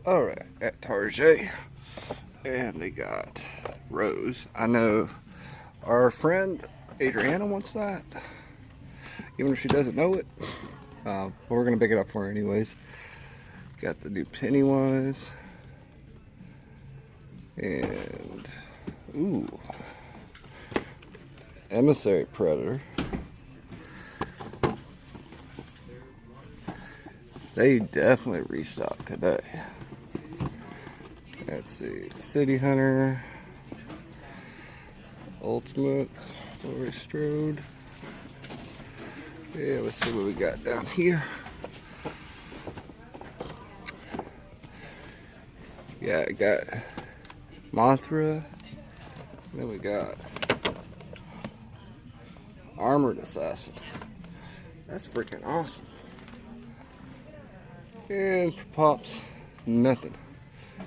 Alright, at Target, and they got Rose. I know our friend Adriana wants that, even if she doesn't know it. But we're gonna pick it up for her anyways. Got the new Pennywise, and ooh, Emissary Predator. They definitely restocked today. Let's see, City Hunter, Ultimate, Laurie Strode. Yeah, let's see what we got down here. Yeah, I got Mothra. Then we got Armored Assassin. That's freaking awesome. And for Pops, nothing.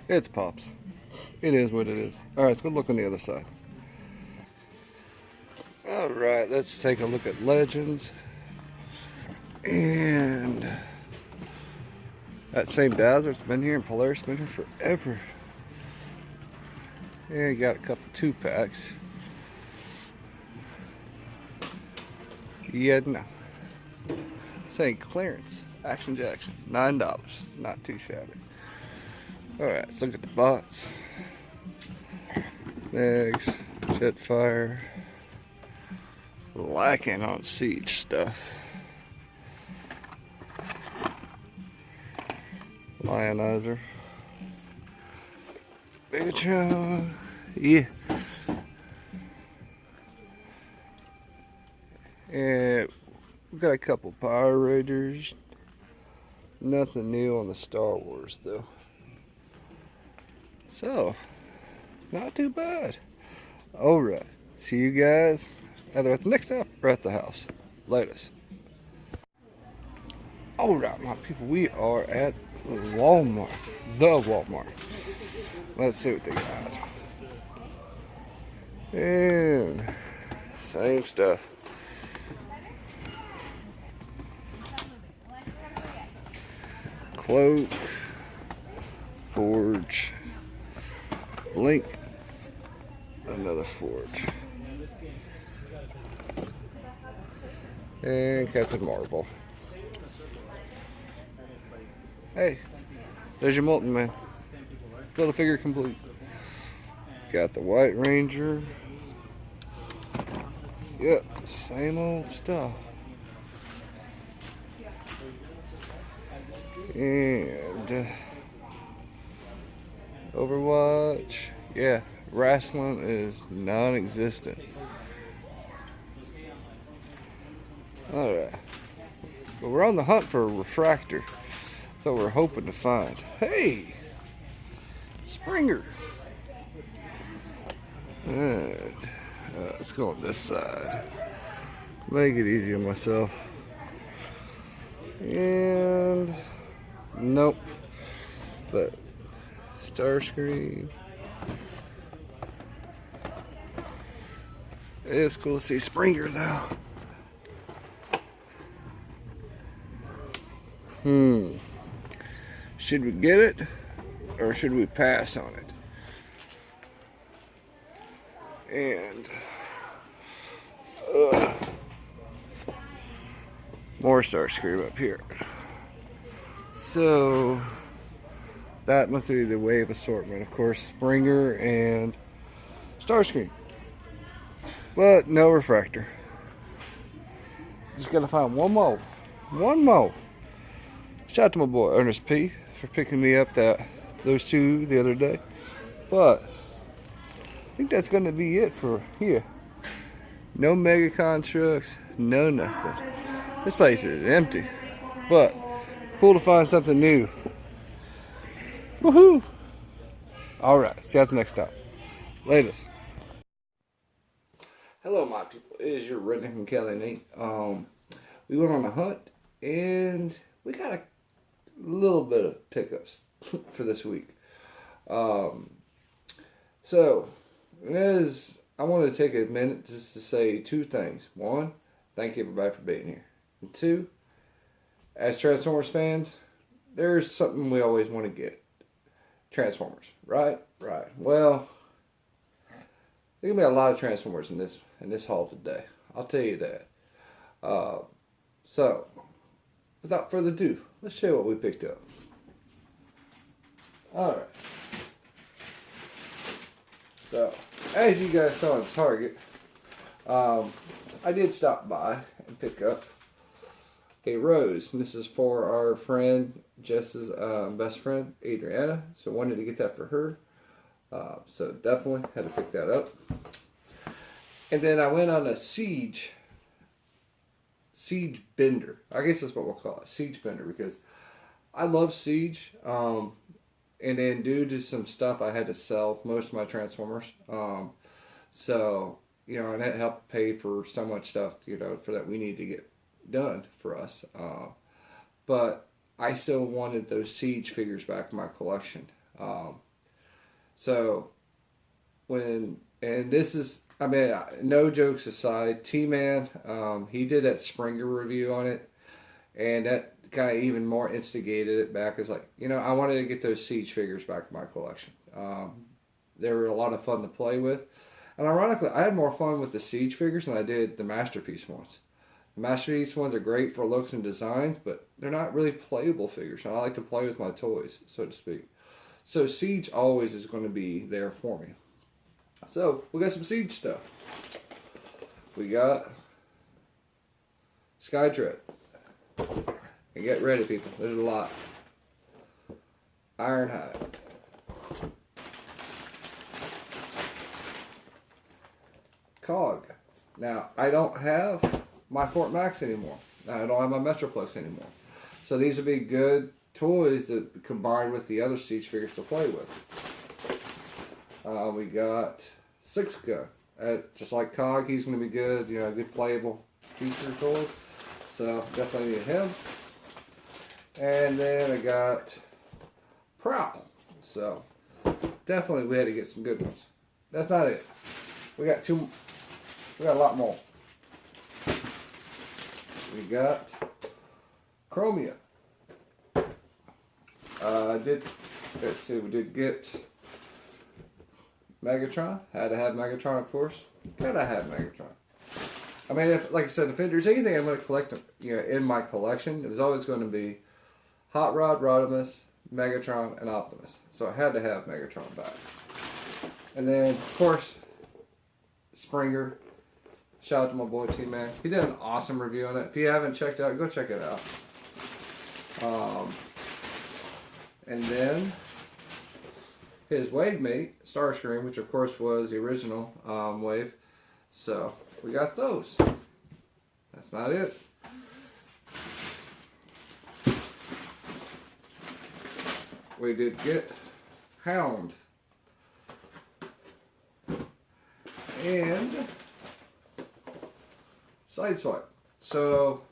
It's Pops. It is what it is. Alright, let's go look on the other side. Alright, let's take a look at Legends. And that same Dazzler's been here, and Polaris been here forever. And you got a couple 2-packs. Yeah, no. Saying clearance. Action Jackson. $9. Not too shabby. Alright, let's look at the bots. Eggs. Jetfire. Lacking on Siege stuff. Lionizer. Megatron. Yeah. And we've got a couple Power Rangers. Nothing new on the Star Wars though. So, not too bad. Alright. See you guys either at the next stop or at the house. Latest. Alright, my people, we are at Walmart. The Walmart. Let's see what they got. And same stuff. Cloak, Forge, Blink, another Forge, and Captain Marvel. Hey, there's your Molten Man. Build a figure complete. Got the White Ranger. Yep, same old stuff. And Overwatch, yeah, wrestling is non-existent. Alright, but we're on the hunt for a refractor. So we're hoping to find. Hey, Springer. Alright, let's go on this side. Make it easy on myself. And nope, but Starscream. It's cool to see Springer though. Should we get it or should we pass on it? And more Starscream up here. So that must be the wave assortment. Of course, Springer and Starscream. But no refractor. Just gotta find one more. One more. Shout out to my boy Ernest P for picking me up those two the other day. But I think that's gonna be it for here. No mega constructs, no nothing. This place is empty. But cool to find something new. Woohoo! Alright, see you at the next stop. Latest. Hello my people, it is your redneck from Kelly Nate. We went on a hunt and we got a little bit of pickups for this week. So as I want to take a minute just to say two things. One, thank you everybody for being here. And two, as Transformers fans, there's something we always want to get. Transformers, right? Right. Well, there's gonna be a lot of Transformers in this haul today. I'll tell you that. So, without further ado, let's show you what we picked up. All right. So, as you guys saw in Target, I did stop by and pick up a rose. And this is for our friend Jess's best friend, Adriana. So I wanted to get that for her. So definitely had to pick that up. And then I went on a siege bender. I guess that's what we'll call it, siege bender, because I love Siege. And then due to some stuff, I had to sell most of my Transformers. So, you know, and that helped pay for so much stuff, you know, for that we need to get done for us. But I still wanted those Siege figures back in my collection. So, and this is, I mean, no jokes aside, T-Man, he did that Springer review on it. And that kind of even more instigated it back. It's like, you know, I wanted to get those Siege figures back in my collection. They were a lot of fun to play with. And ironically, I had more fun with the Siege figures than I did the Masterpiece ones. The Masterpiece ones are great for looks and designs, but they're not really playable figures. And I like to play with my toys, so to speak. So Siege always is going to be there for me. So, we got some Siege stuff. We got Skydread. And get ready, people. There's a lot. Ironhide. Cog. Now, I don't have my Fort Max anymore. I don't have my Metroplex anymore. So these would be good toys to combine with the other Siege figures to play with. We got Six Gun. Just like Cog, he's going to be good. You know, a good playable feature toy. So definitely need him. And then I got Prowl. So definitely we had to get some good ones. That's not it. We got a lot more. We got Chromia. Let's see, we did get Megatron. Had to have Megatron, of course. Gotta have Megatron. I mean, like I said, if there's anything I'm going to collect, you know, in my collection, it was always going to be Hot Rod, Rodimus, Megatron, and Optimus. So I had to have Megatron back. And then, of course, Springer. Shout out to my boy T-Man. He did an awesome review on it. If you haven't checked it out, go check it out. And then his wave mate, Starscream, which of course was the original wave. So we got those. That's not it. We did get Hound. And Sideswipe. So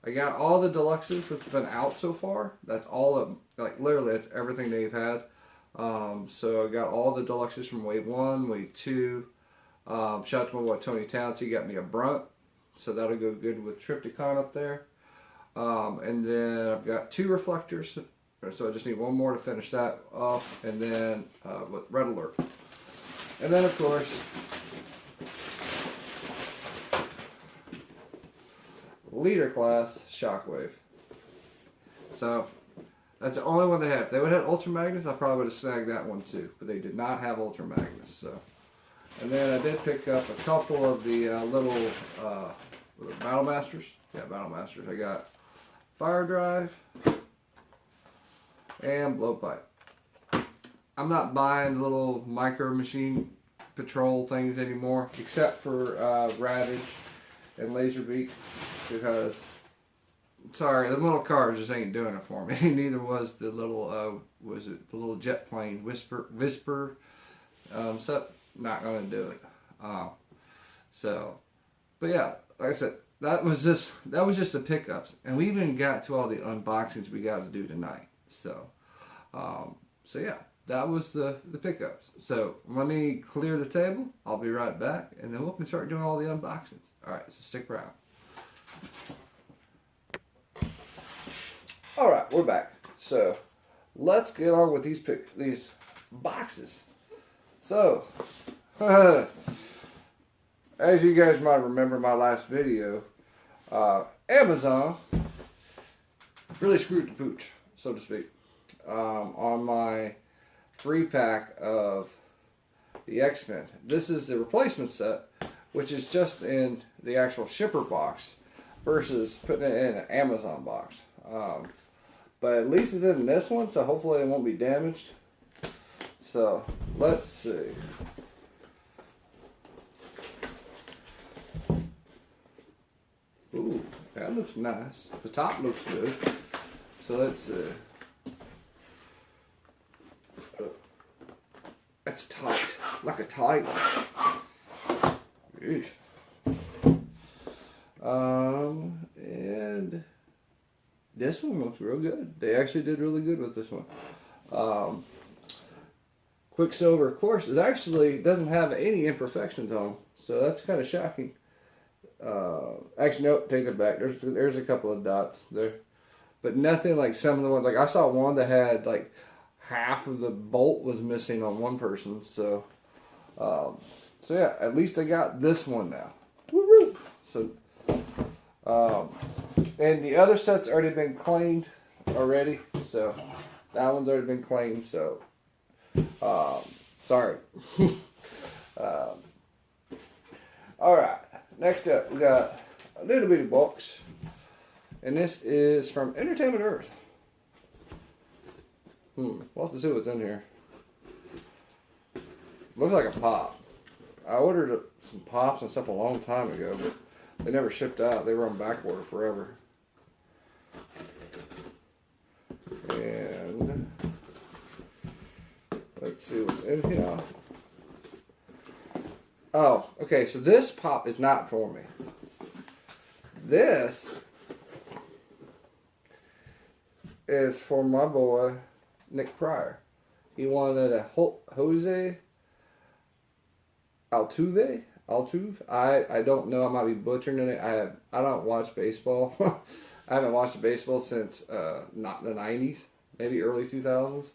I got all the deluxes that's been out so far. That's all of, like literally that's everything they've had. So I got all the deluxes from Wave 1, Wave 2. Shout out to my boy Tony Towns. He got me a Brunt. So that'll go good with Triptychon up there. And then I've got 2 reflectors. So I just need one more to finish that off. And then with Red Alert. And then of course, Leader Class Shockwave. So that's the only one they have. If they would have had Ultra Magnus, I probably would have snagged that one too. But they did not have Ultra Magnus. So, and then I did pick up a couple of the little Battle Masters. Yeah, Battle Masters. I got Fire Drive and Blowpipe. I'm not buying the little micro machine patrol things anymore, except for Ravage and Laserbeak, because sorry, the little cars just ain't doing it for me. Neither was the little the little jet plane Whisper. So not gonna do it. So, but yeah, like I said, that was just the pickups, and we even got to all the unboxings we got to do tonight. So, so yeah, that was the pickups. So let me clear the table. I'll be right back, and then we can start doing all the unboxings. All right, so stick around. All right, we're back. So let's get on with these boxes. So, as you guys might remember my last video, Amazon really screwed the pooch, so to speak, on my 3-pack of the X-Men. This is the replacement set, which is just in the actual shipper box versus putting it in an Amazon box. But at least it's in this one, so hopefully it won't be damaged. So, let's see. Ooh, that looks nice. The top looks good. So let's see. That's tight, like a tight one. And this one looks real good. They actually did really good with this one. Quicksilver, of course, doesn't have any imperfections on, so that's kind of shocking. Actually, nope, take it back. There's a couple of dots there, but nothing like some of the ones. Like I saw one that had like half of the bolt was missing on one person. So, so yeah, at least I got this one now. Woo-hoo! So, and the other set's already been claimed already. So that one's already been claimed. So, sorry. All right. Next up, we got a little bitty box, and this is from Entertainment Earth. We'll have to see what's in here. Looks like a pop. I ordered some pops and stuff a long time ago, but they never shipped out. They were on back order forever. And let's see what's in here. Oh, okay, so this pop is not for me. This is for my boy, Nick Prier. He wanted a Jose Altuve. I don't know. I might be butchering it. I don't watch baseball. I haven't watched baseball since not the 90s, maybe early 2000s.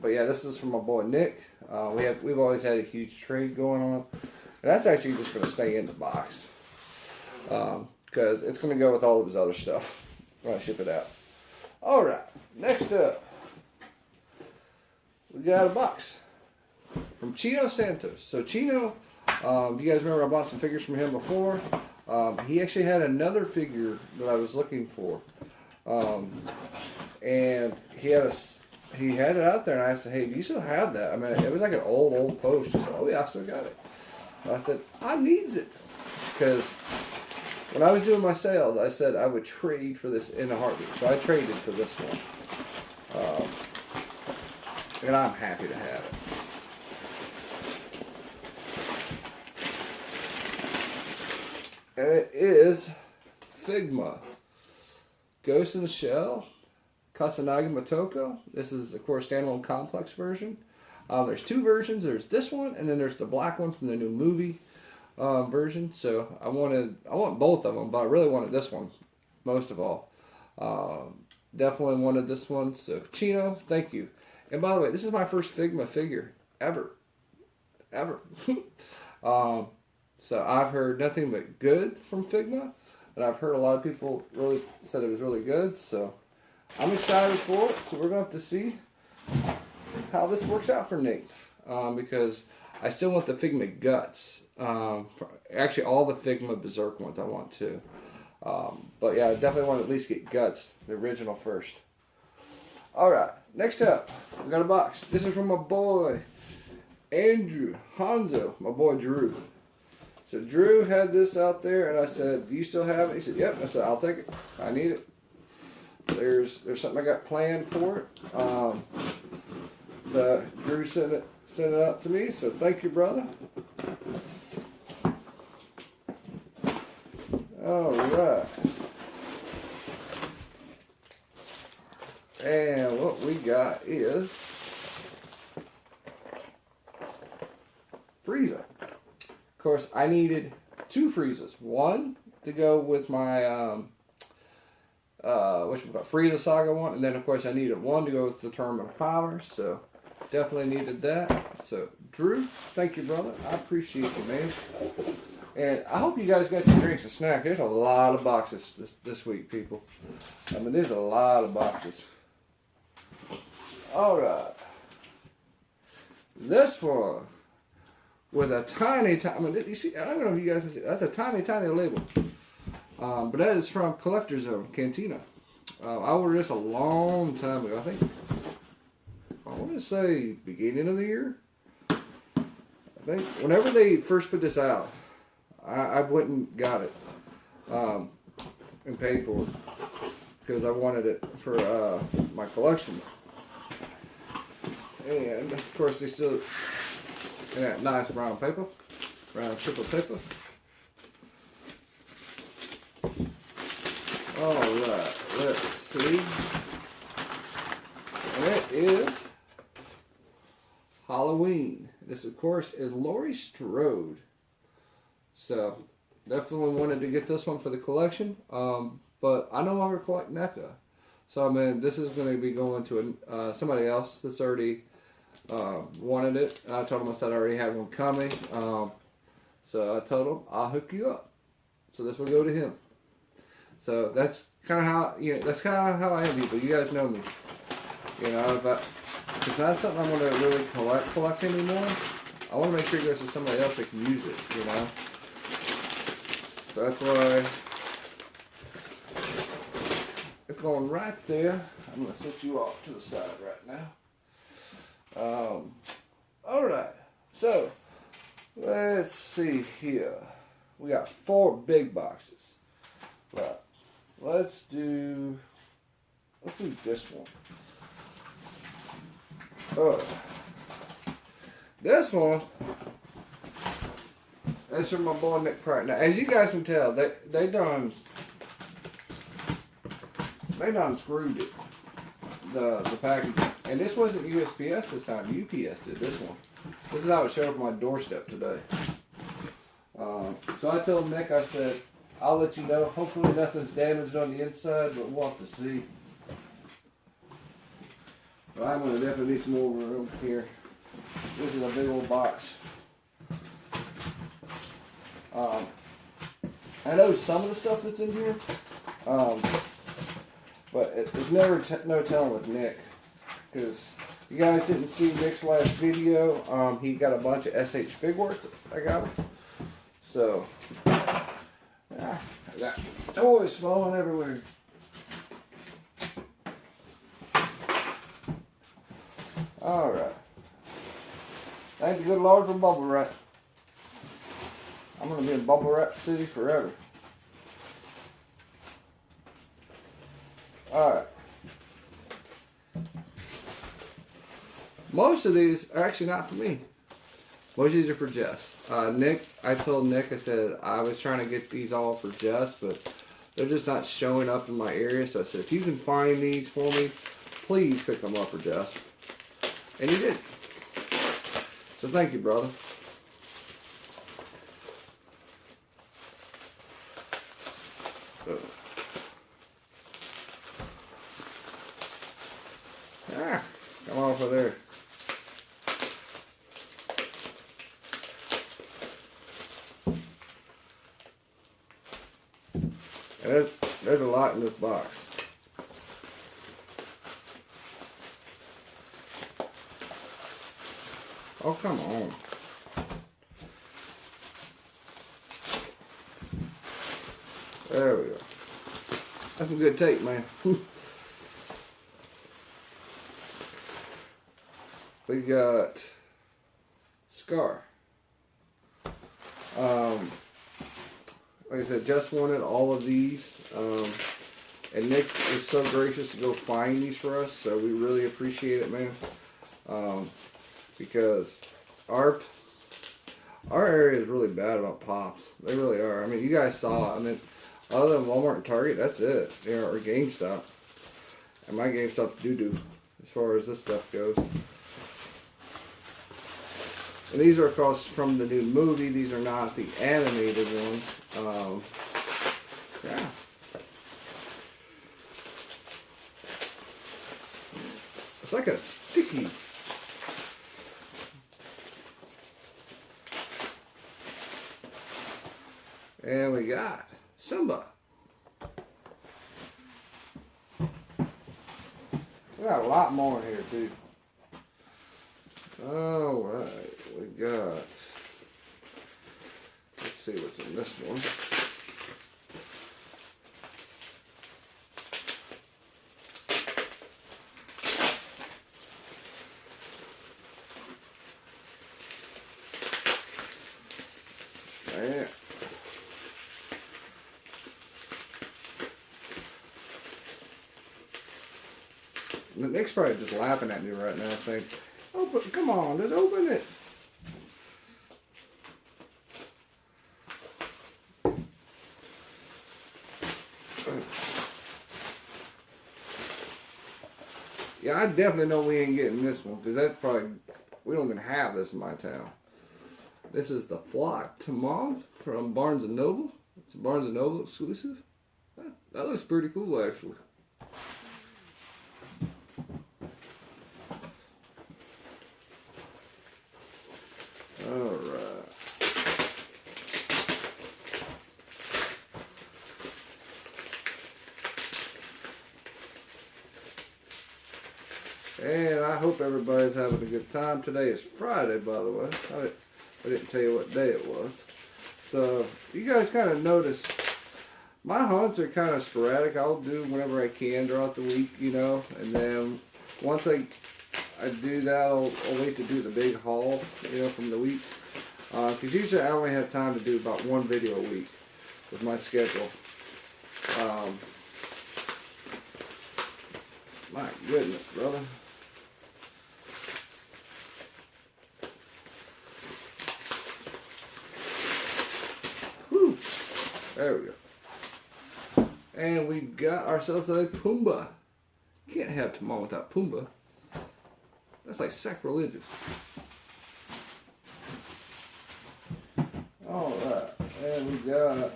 But yeah, this is from my boy Nick. We've always had a huge trade going on, and that's actually just going to stay in the box because it's going to go with all of his other stuff when I ship it out. All right, next up, we got a box from Chino Santos. So Chino, if you guys remember, I bought some figures from him before. He actually had another figure that I was looking for, and he had it out there, and I said, "Hey, do you still have that?" I mean, it was like an old post. He said, "Oh yeah, I still got it." And I said, "I needs it," because when I was doing my sales, I said I would trade for this in a heartbeat. So I traded for this one, and I'm happy to have it. And it is Figma Ghost in the Shell Kusanagi Motoko. This is, of course, standalone complex version. There's two versions. There's this one, and then there's the black one from the new movie version. So I want both of them, but I really wanted this one most of all. Definitely wanted this one. So Chino, thank you. And by the way, this is my first Figma figure ever. So I've heard nothing but good from Figma, and I've heard a lot of people really said it was really good. So I'm excited for it. So we're going to have to see how this works out for Nate, because I still want the Figma Guts. Actually, all the Figma Berserk ones I want too. But yeah, I definitely want to at least get Guts, the original first. Alright, next up, we got a box. This is from my boy, Andrew, Hanzo, my boy Drew. So Drew had this out there, and I said, "Do you still have it?" He said, "Yep." I said, "I'll take it. I need it." There's something I got planned for it. So Drew sent it out to me. So thank you, brother. All right. And what we got is Frieza. Of course, I needed two Friezas. One to go with my Frieza Saga one, and then of course I needed one to go with the Tournament of Power, so definitely needed that. So Drew, thank you, brother. I appreciate you, man. And I hope you guys got your drinks and snacks. There's a lot of boxes this week, people. I mean, there's a lot of boxes. All right. This one with a tiny, I mean, you see, I don't know if you guys can see. That's a tiny, tiny label. But that is from Collectorzown Cantina. I ordered this a long time ago. I think, I want to say beginning of the year. I think whenever they first put this out, I went and got it and paid for it because I wanted it for my collection. And of course, they still in that nice brown paper, brown triple paper. All right, let's see. And it is Halloween. This, of course, is Laurie Strode. So, definitely wanted to get this one for the collection. But I no longer collect NECA. So, I mean, this is going to be going to somebody else that's already wanted it. And I told him I said I already had one coming. So, I told him I'll hook you up. So, this will go to him. So, that's kind of how, that's kind of how I am, people. You guys know me. But it's not something I'm going to really collect anymore. I want to make sure it goes to somebody else that can use it, So that's why it's going right there. I'm going to set you off to the side right now. Alright, so let's see here. We got 4 big boxes. Right. Let's do this one. This one is from my boy Nick Prier. Now, as you guys can tell, they done screwed it, the packaging. And this wasn't USPS this time. UPS did this one. This is how it showed up on my doorstep today. So I told Nick, I said, I'll let you know. Hopefully nothing's damaged on the inside, but we'll have to see. But I'm going to definitely need some more room here. This is a big old box. I know some of the stuff that's in here, but there's never no telling with Nick. Because you guys didn't see Nick's last video. He got a bunch of SH Figworks. I got him. So, I got toys falling everywhere. Alright. Thank the good Lord for bubble wrap. I'm going to be in bubble wrap city forever. Alright. Most of these are actually not for me. Most of these are for Jess. I told Nick, I said I was trying to get these all for Jess, but they're just not showing up in my area. So I said, if you can find these for me, please pick them up for Jess. And he did. So thank you, brother. Come off of there. And there's a lot in this box. Oh, come on. There we go. That's some good tape, man. We got Scar. Like I said, just wanted all of these. And Nick was so gracious to go find these for us, so we really appreciate it, man. Because our area is really bad about pops. They really are. I mean, you guys saw it. I mean, other than Walmart and Target, that's it. Or GameStop. And my GameStop's doo-doo as far as this stuff goes. And these are, of course, from the new movie. These are not the animated ones. Yeah. It's like a sticky. And we got Simba. We got a lot more in here too. Alright, we got, let's see what's in this one. Yeah. Nick's probably just laughing at me right now, I think. Open, come on, just open it. Yeah, I definitely know we ain't getting this one, because that's probably, we don't even have this in my town. This is the Flock Tamale from Barnes & Noble. It's a Barnes & Noble exclusive. That looks pretty cool, actually. Alright. And I hope everybody's having a good time. Today is Friday, by the way. I didn't tell you what day it was. So, you guys kind of notice, my hunts are kind of sporadic. I'll do whenever I can throughout the week, you know. And then, once I do that, I'll wait to do the big haul, you know, from the week. Because usually I only have time to do about one video a week with my schedule. My goodness, brother. Whew. There we go. And we got ourselves a Pumbaa. Can't have Timon without Pumbaa. That's like sacrilegious. Alright, and we got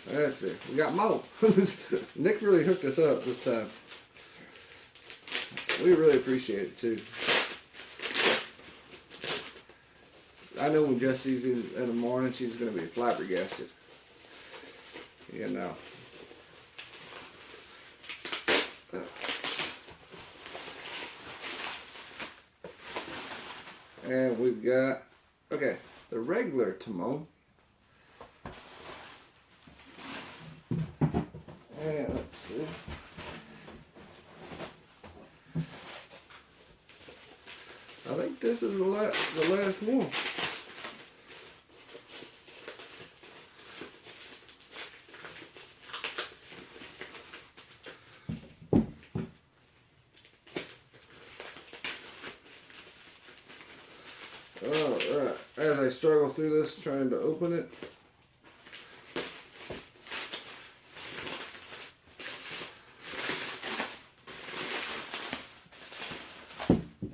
that's it. We got Mo. Nick really hooked us up this time. We really appreciate it too. I know when Jess sees it in the morning, she's going to be flabbergasted. You know. And we've got, okay, the regular Timon. And let's see. I think this is the last one. Alright, as I struggle through this, trying to open it.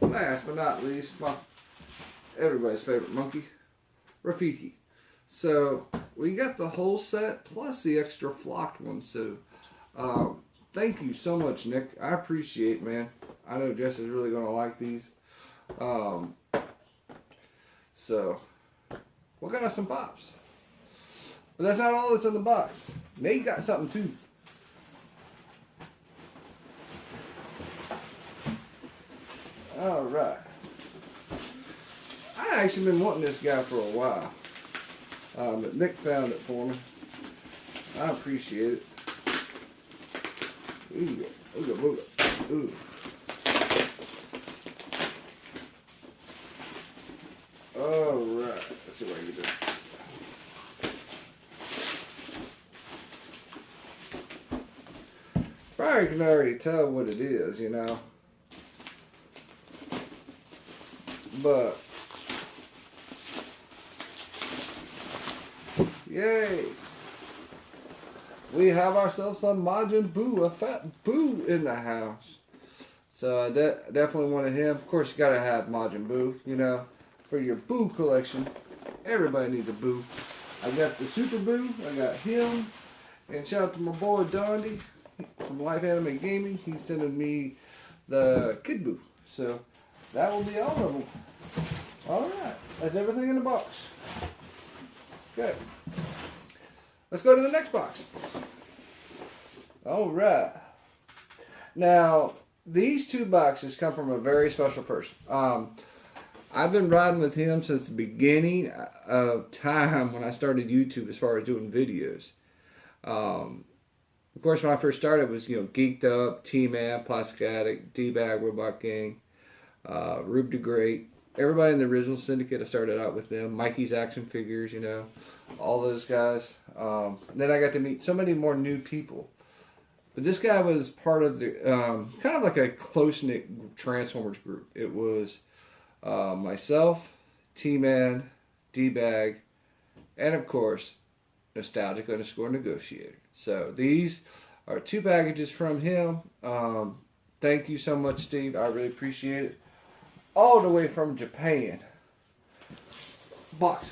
Last but not least, everybody's favorite monkey, Rafiki. So, we got the whole set, plus the extra flocked one, so thank you so much, Nick. I appreciate it, man. I know Jess is really going to like these. So, we got us some pops. But that's not all that's in the box. Nate got something too. Alright. I actually been wanting this guy for a while. But Nick found it for me. I appreciate it. Ooh, ooga, ooga, ooh. Alright, let's see what I can do. Probably can already tell what it is, you know. But, yay! We have ourselves some Majin Buu, a fat Buu in the house. So I definitely wanted him. Of course, you gotta have Majin Buu, you know. For your Buu collection, everybody needs a Buu. I got the Super Buu, I got him, And shout out to my boy Dondi from Life Anime Gaming. He's sending me the Kid Boo. So that will be all of them. Alright, that's everything in the box. Okay. Let's go to the next box. Alright. Now, these two boxes come from a very special person. I've been riding with him since the beginning of time when I started YouTube as far as doing videos. Of course, when I first started, it was, Geeked Up, T-Man, Plastic Addict, D-Bag, Robot Gang, Rube the Great. Everybody in the original syndicate, I started out with them. Mikey's Action Figures, all those guys. Then I got to meet so many more new people. But this guy was part of the, kind of like a close-knit Transformers group. It was myself, T-Man, D-Bag, and of course, Nostalgic_Negotiator. So these are 2 packages from him. Thank you so much, Steve. I really appreciate it. All the way from Japan. Box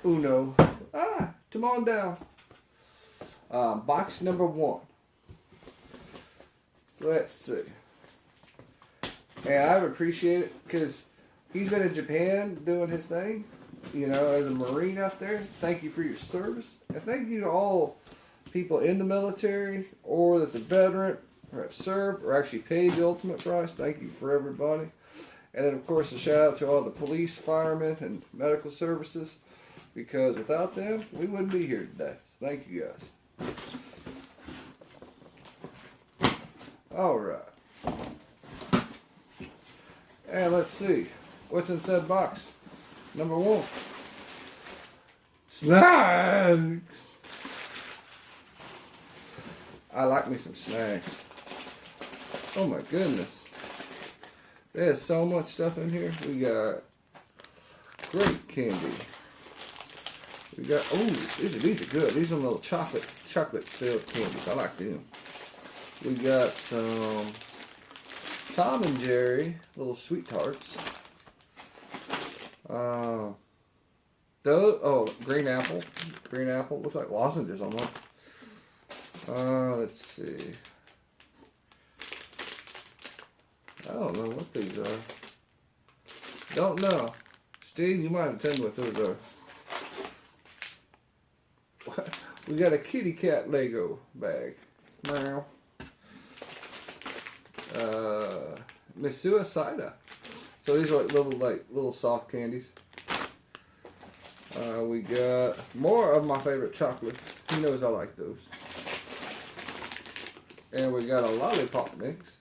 uno. Come on down. Box number 1. So let's see. And I appreciate it because he's been in Japan doing his thing, as a Marine out there. Thank you for your service. And thank you to all people in the military or that's a veteran or have served or actually paid the ultimate price. Thank you for everybody. And then, of course, a shout out to all the police, firemen, and medical services, because without them, we wouldn't be here today. Thank you, guys. All right. And let's see. What's in said box? Number 1. Snacks. I like me some snacks. Oh my goodness. There's so much stuff in here. We got grape candy. We got, these are good. These are little chocolate filled candies. I like them. We got some Tom and Jerry little sweet tarts. Green apple. Green apple. Looks like lozenges on that. Let's see. I don't know what these are. Don't know. Steve, you might have to tell me what those are. We got a kitty cat Lego bag. Meow. Misua Cider. So these are little soft candies. We got more of my favorite chocolates. He knows I like those. And we got a lollipop mix.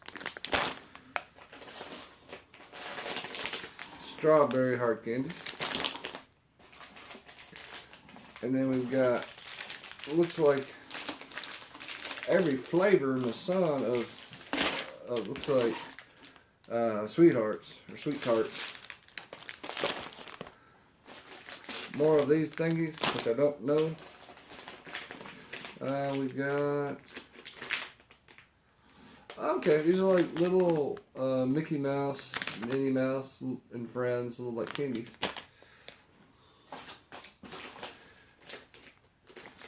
Strawberry hard candies. And then we've got, it looks like every flavor in the sun of looks like sweethearts or sweet tarts. More of these thingies, which I don't know. We got, okay, these are like little Mickey Mouse, Minnie Mouse, and Friends, little like candies.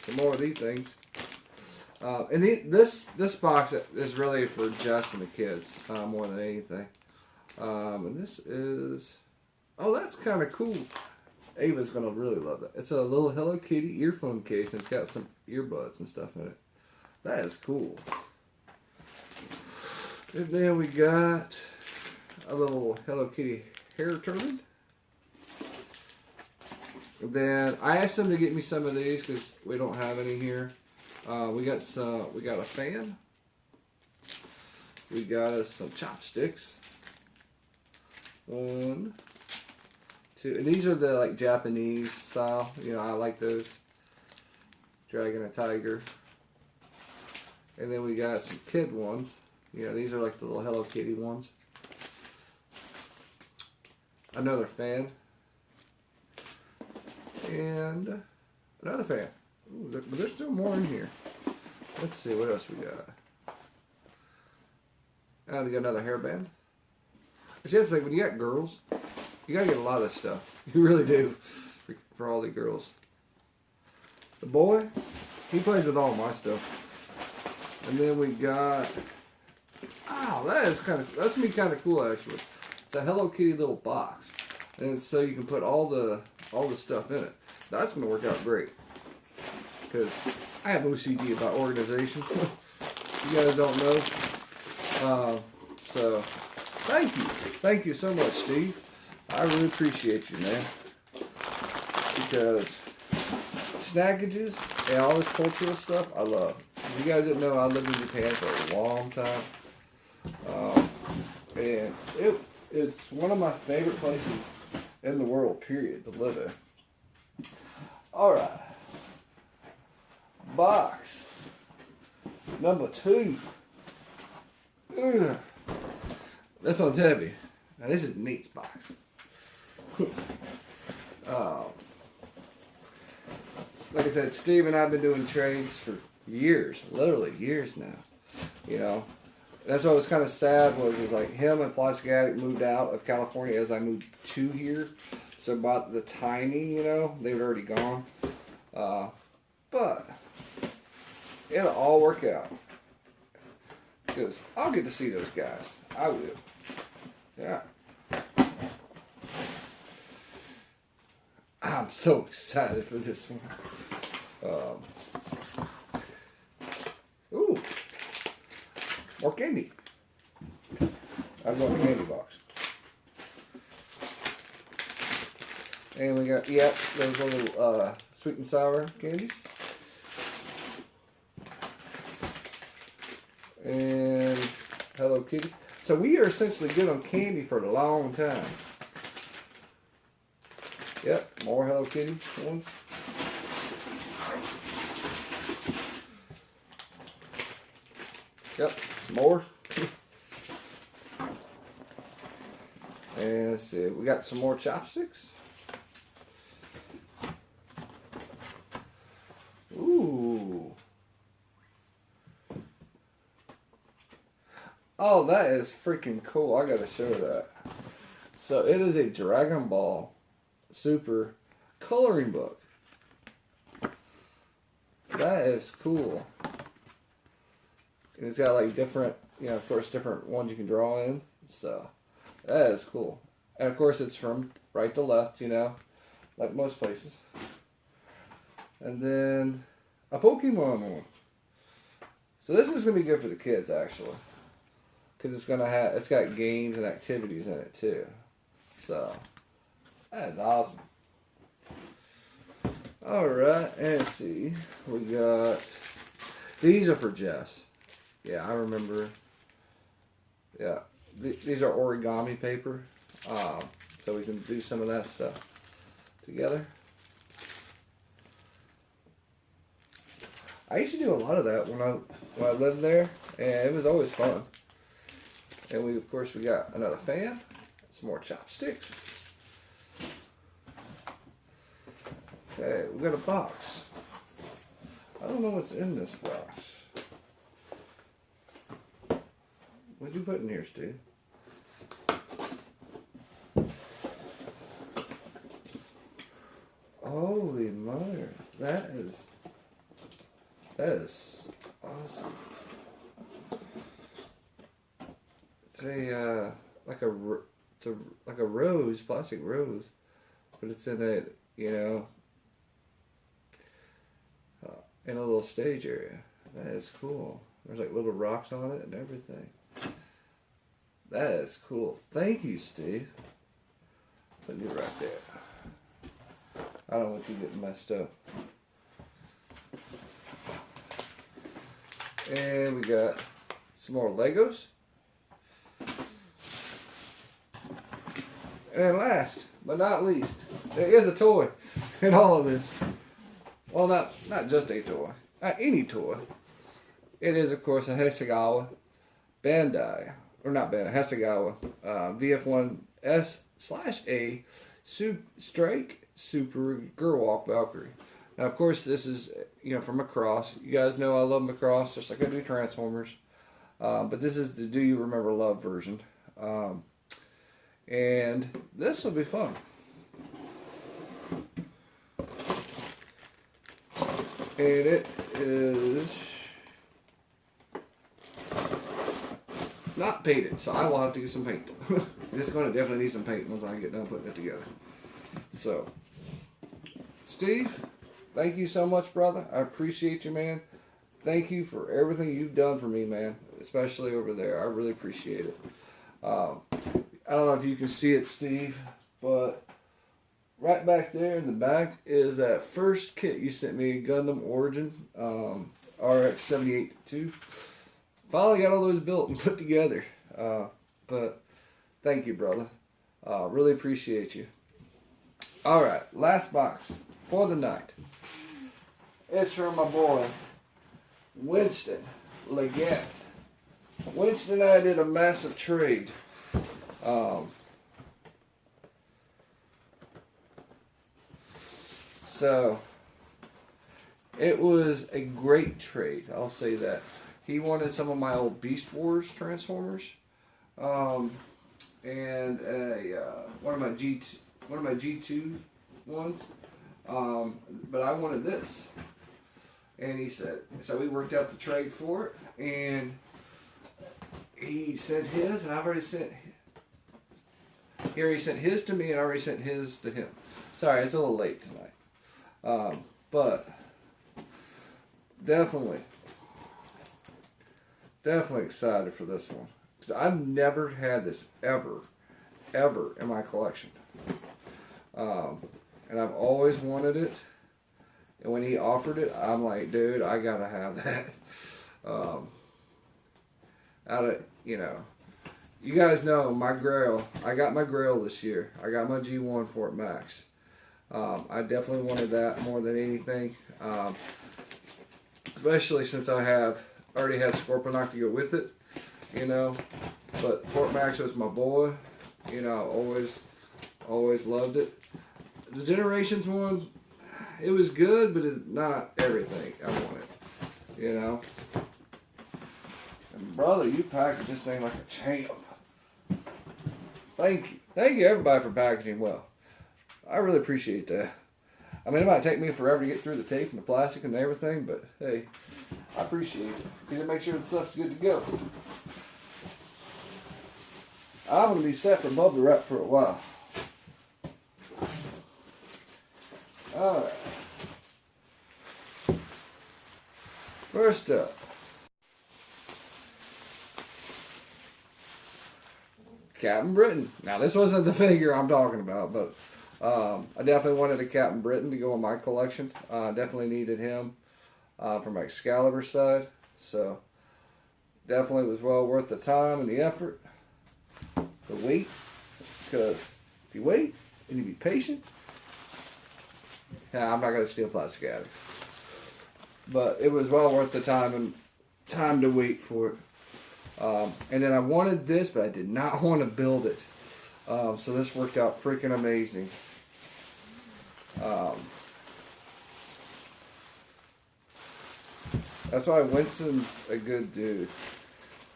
Some more of these things. And this box is really for Jess and the kids more than anything. And this is, that's kind of cool. Ava's gonna really love that. It's a little Hello Kitty earphone case and it's got some earbuds and stuff in it. That is cool. And then we got a little Hello Kitty hair turban. And then I asked them to get me some of these because we don't have any here. We got a fan. We got us some chopsticks. 1, 2, and these are the like Japanese style. I like those. Dragon, a tiger. And then we got some kid ones. These are like the little Hello Kitty ones. Another fan. And another fan. Ooh, but there's still more in here. Let's see what else we got. We got another hairband. See, that's like when you got girls, you gotta get a lot of this stuff. You really do for all the girls. The boy, He plays with all my stuff. And then we got, oh, that's gonna be kind of cool actually. It's a Hello Kitty little box, and so you can put all the stuff in it. That's gonna work out great because I have OCD about organization. You guys don't know. So thank you so much, Steve. I really appreciate you, man. Because snackages and all this cultural stuff, I love. If you guys didn't know, I lived in Japan for a long time. And it's one of my favorite places in the world, period, to live in. Alright. Box number 2. Ugh. This one's heavy. Now this is Nate's box. Like I said, Steve and I have been doing trades for years, literally years now. You know, that's what was kind of sad was like him and Plastic Addict moved out of California as I moved to here. So about the timing, you know, they were already gone. But it'll all work out because I'll get to see those guys. I will. Yeah. I'm so excited for this one. Ooh, more candy. I've got a candy box. And we got, yep, those little sweet and sour candies. And Hello Kitty. So we are essentially good on candy for a long time. Yep, more Hello Kitty ones. Yep, more. And let's see, we got some more chopsticks. Ooh. Oh, that is freaking cool. I gotta show that. So it is a Dragon Ball Super coloring book. That is cool. And it's got like different, you know, of course, different ones you can draw in. So that is cool. And of course, it's from right to left, you know, like most places. And then a Pokemon one. So this is gonna be good for the kids actually, because it's got games and activities in it too. So that is awesome. Alright, and let's see. We got, these are for Jess. Yeah, I remember. Yeah, these are origami paper. So we can do some of that stuff together. I used to do a lot of that when I lived there, and it was always fun. And we, of course, we got another fan, some more chopsticks. Okay, we got a box. I don't know what's in this box. What'd you put in here, Steve? Holy mother, that is awesome. It's like a rose, plastic rose, but it's in a, you know, in a little stage area. That is cool. There's like little rocks on it and everything. That is cool. Thank you, Steve. Put you right there. I don't want you getting messed up. And we got some more Legos. And last but not least, there is a toy in all of this. Well, not just a toy, not any toy. It is, of course, a Hasegawa Bandai, or not Bandai, Hasegawa VF1S/A Strike Super Girl Walk Valkyrie. Now, of course, this is, you know, from Macross. You guys know I love Macross, just like I do Transformers. But this is the Do You Remember Love version. And this will be fun. And is not painted, so I will have to get some paint. It's going to definitely need some paint once I get done putting it together. So, Steve, thank you so much, brother. I appreciate you, man. Thank you for everything you've done for me, man, especially over there. I really appreciate it. I don't know if you can see it, Steve, but right back there in the back is that first kit you sent me, Gundam Origin, RX-78-2. Finally got all those built and put together. But thank you, brother. Really appreciate you. Alright, last box for the night. It's from my boy, Winston Leggette. Winston and I did a massive trade. So, it was a great trade, I'll say that. He wanted some of my old Beast Wars Transformers, and one of my G2 ones, but I wanted this. And he said, so we worked out the trade for it, and he sent his, and I've already sent, he already sent his to me, and I already sent his to him. Sorry, it's a little late tonight. But definitely excited for this one. Because I've never had this ever in my collection. And I've always wanted it. And when he offered it, I'm like, dude, I gotta have that. You guys know my Grail. I got my Grail this year. I got my G1 Fort Max. I definitely wanted that more than anything. Especially since I already had Scorponok to go with it, But Fort Max was my boy. Always loved it. The Generations one, it was good, but it's not everything I wanted, And brother, you packaged this thing like a champ. Thank you. Thank you everybody for packaging well. I really appreciate that. I mean, it might take me forever to get through the tape and the plastic and everything, but hey, I appreciate it. Because it makes sure the stuff's good to go. I'm going to be set for bubble wrap for a while. Alright. First up. Captain Britain. Now, this wasn't the figure I'm talking about, but I definitely wanted a Captain Britain to go in my collection. Definitely needed him for my Excalibur side. So, definitely was well worth the time and the effort. The wait. Because if you wait and you be patient, I'm not going to steal Plastic Addicts. But it was well worth the time to wait for it. And then I wanted this, but I did not want to build it. So this worked out freaking amazing. That's why Winston's a good dude.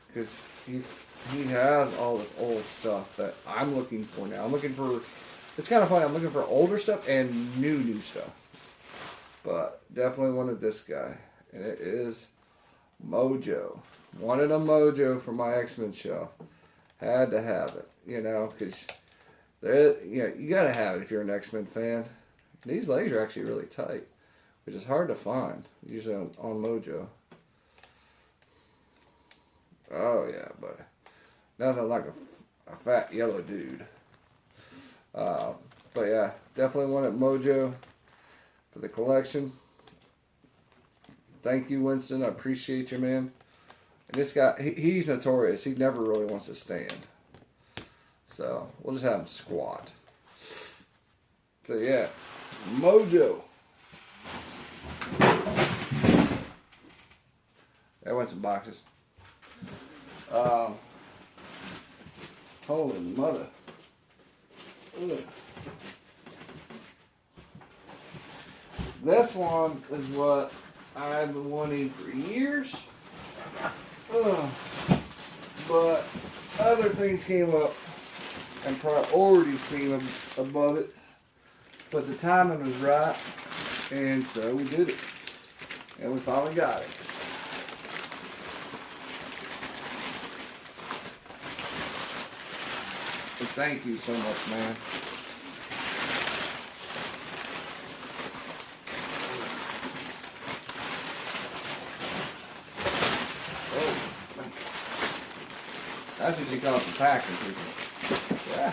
Because he has all this old stuff that I'm looking for now. It's kind of funny, I'm looking for older stuff and new stuff. But definitely wanted this guy. And it is Mojo. Wanted a Mojo for my X-Men show. Had to have it, because you gotta have it if you're an X-Men fan. These legs are actually really tight, which is hard to find, usually on Mojo. Oh yeah, but nothing like a fat yellow dude. But yeah, definitely wanted Mojo for the collection. Thank you, Winston. I appreciate you, man. And this guy, he's notorious. He never really wants to stand. So, we'll just have him squat. So, yeah. Mojo. There went some boxes. Holy mother. Ugh. This one is what I've been wanting for years. But other things came up and priorities came above it. But the timing was right, and so we did it. And we finally got it. But thank you so much, man. Oh, that's what you call some packing, people. Yeah.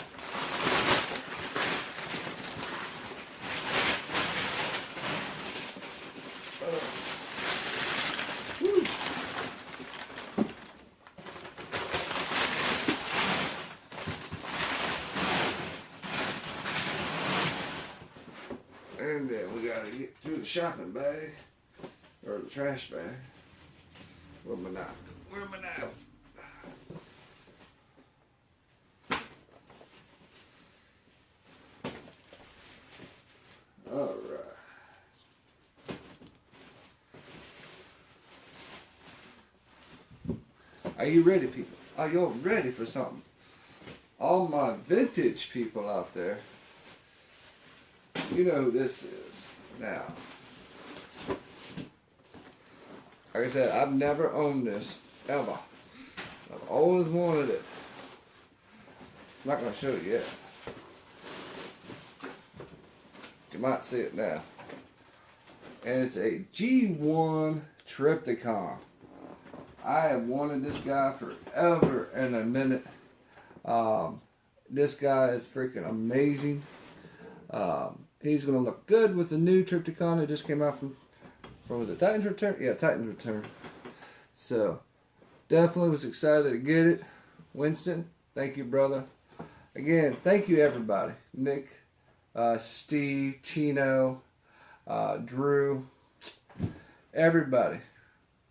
And then we gotta get through the shopping bag, or the trash bag. Where's my knife? Where's my knife? All right. Are you ready, people? Are y'all ready for something? All my vintage people out there, you know who this is now. Like I said, I've never owned this, ever. I've always wanted it. I'm not going to show you yet. You might see it now. And it's a G1 Triptychon. I have wanted this guy forever and a minute. This guy is freaking amazing. He's going to look good with the new Triptychon that just came out from was it Titan's Return? Yeah, Titan's Return. So, definitely was excited to get it. Winston, thank you, brother. Again, thank you, everybody. Nick, Steve, Chino, Drew, everybody.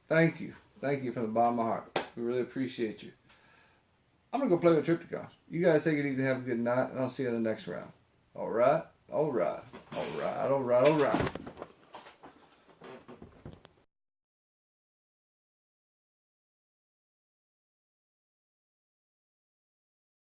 Thank you. Thank you from the bottom of my heart. We really appreciate you. I'm going to go play with Triptychons. You guys take it easy. Have a good night, and I'll see you in the next round. All right? All right. All right. All right. All right.